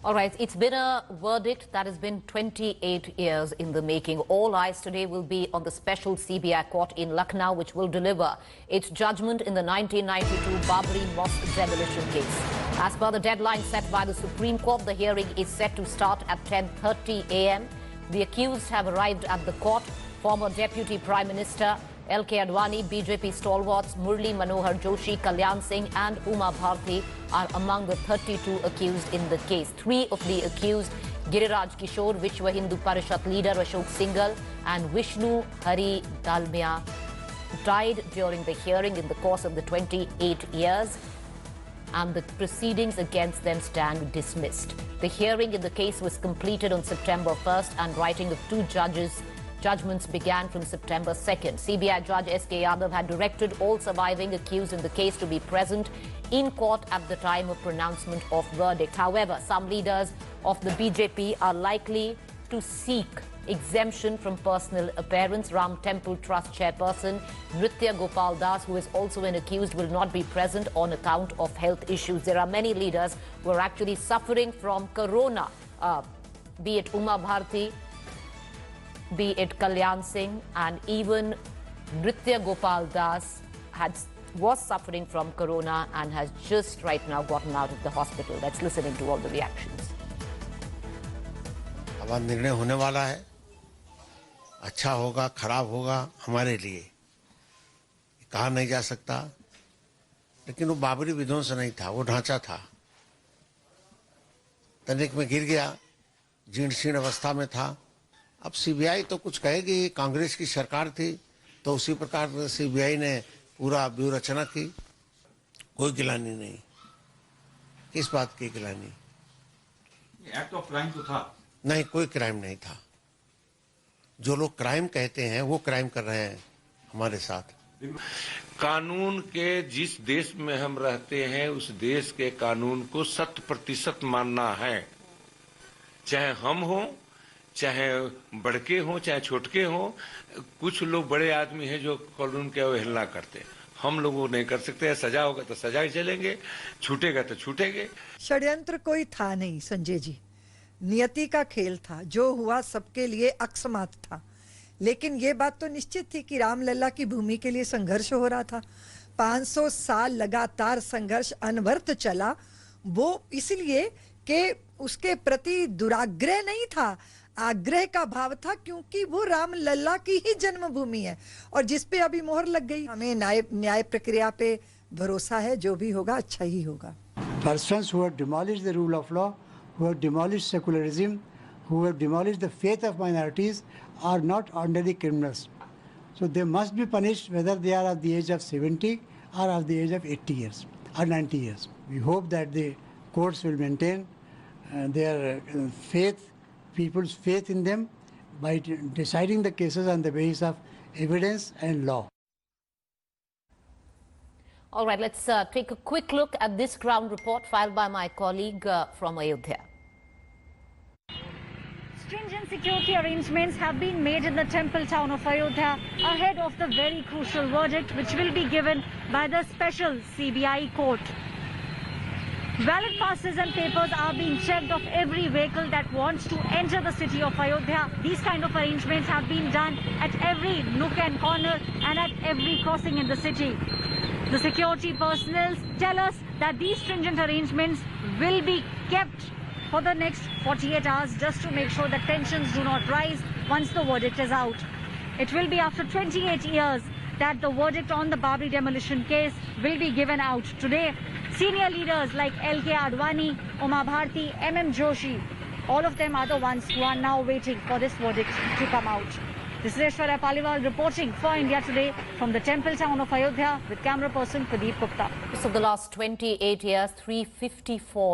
All right, it's been a verdict that has been 28 years in the making. All eyes today will be on the special CBI court in Lucknow, which will deliver its judgment in the 1992 Babri Mosque demolition case. As per the deadline set by the Supreme Court, the hearing is set to start at 10:30 a.m. The accused have arrived at the court. Former Deputy Prime Minister L.K. Advani, BJP stalwarts Murli Manohar Joshi, Kalyan Singh and Uma Bharti are among the 32 accused in the case. 3 of the accused, Giriraj Kishore, Vishwa Hindu Parishat leader Ashok Singhal and Vishnu Hari Dalmia, died during the hearing in the course of the 28 years, and the proceedings against them stand dismissed. The hearing in the case was completed on September 1st and writing of 2 judgments began from September 2nd. CBI Judge S.K. Yadav had directed all surviving accused in the case to be present in court at the time of pronouncement of verdict. However, some leaders of the BJP are likely to seek exemption from personal appearance. Ram Temple Trust chairperson Nritya Gopal Das, who is also an accused, will not be present on account of health issues. There are many leaders who are actually suffering from corona, be it Uma Bharti, be it Kalyan Singh, and even Nritya Gopal Das was suffering from corona and has just right now gotten out of the hospital. Let's listen into all the reactions. अब निर्णय होने वाला है, अच्छा होगा खराब होगा हमारे लिए कहा नहीं जा सकता, लेकिन वो बाबरी विध्वंस नहीं था, वो ढांचा था। तनिक में गिर गया, जीर्ण शीर्ण अवस्था में था। अब सीबीआई तो कुछ कहेगी, कांग्रेस की सरकार थी तो उसी प्रकार सीबीआई ने पूरा व्यूह रचना की। कोई गिलानी नहीं, किस बात की गिलानी? एक्ट ऑफ क्राइम तो था नहीं, कोई क्राइम नहीं था। जो लोग क्राइम कहते हैं वो क्राइम कर रहे हैं हमारे साथ। कानून के जिस देश में हम रहते हैं उस देश के कानून को 100% मानना है, चाहे हम हो, चाहे बड़के हों, चाहे छोटके हों। कुछ लोग बड़े आदमी हैं जो कानून की अवहेलना करते हैं, हम लोग वो नहीं कर सकते। सजा होगा तो सजा ही चलेंगे, छूटेगा तो छूटेंगे। षड्यंत्र कोई था नहीं संजय जी, नियति का खेल था। जो हुआ सबके लिए अकस्मात था, लेकिन ये बात तो निश्चित थी कि रामलला की भूमि के लिए संघर्ष हो रहा था। 500 साल लगातार संघर्ष अनवरत चला, वो इसलिए कि उसके प्रति दुराग्रह नहीं था, आग्रह का भाव था, क्योंकि वो रामलला की ही जन्मभूमि है और जिस पे अभी मोहर लग गई। हमें न्याय प्रक्रिया पे भरोसा है, जो भी होगा अच्छा ही होगा। Persons who have demolished the rule of law, who have demolished secularism, who have demolished the faith of minorities are not ordinary criminals. So they must be punished whether they are of the age of 70 or of the age of 80 years or 90 years. We hope that the courts will maintain their faith, people's faith in them by deciding the cases on the basis of evidence and law. All right, let's take a quick look at this ground report filed by my colleague from Ayodhya. Stringent security arrangements have been made in the temple town of Ayodhya ahead of the very crucial verdict which will be given by the special CBI court. Ballot passes and papers are being checked of every vehicle that wants to enter the city of Ayodhya. These kind of arrangements have been done at every nook and corner and at every crossing in the city. The security personnel tell us that these stringent arrangements will be kept for the next 48 hours just to make sure that tensions do not rise once the verdict is out. It will be after 28 years that the verdict on the Babri demolition case will be given out. Today, senior leaders like L.K. Advani, Uma Bharti, M.M. Joshi, all of them are the ones who are now waiting for this verdict to come out. This is Aishwarya Paliwal reporting for India Today from the temple town of Ayodhya with camera person Pradeep Gupta. So the last 28 years, 354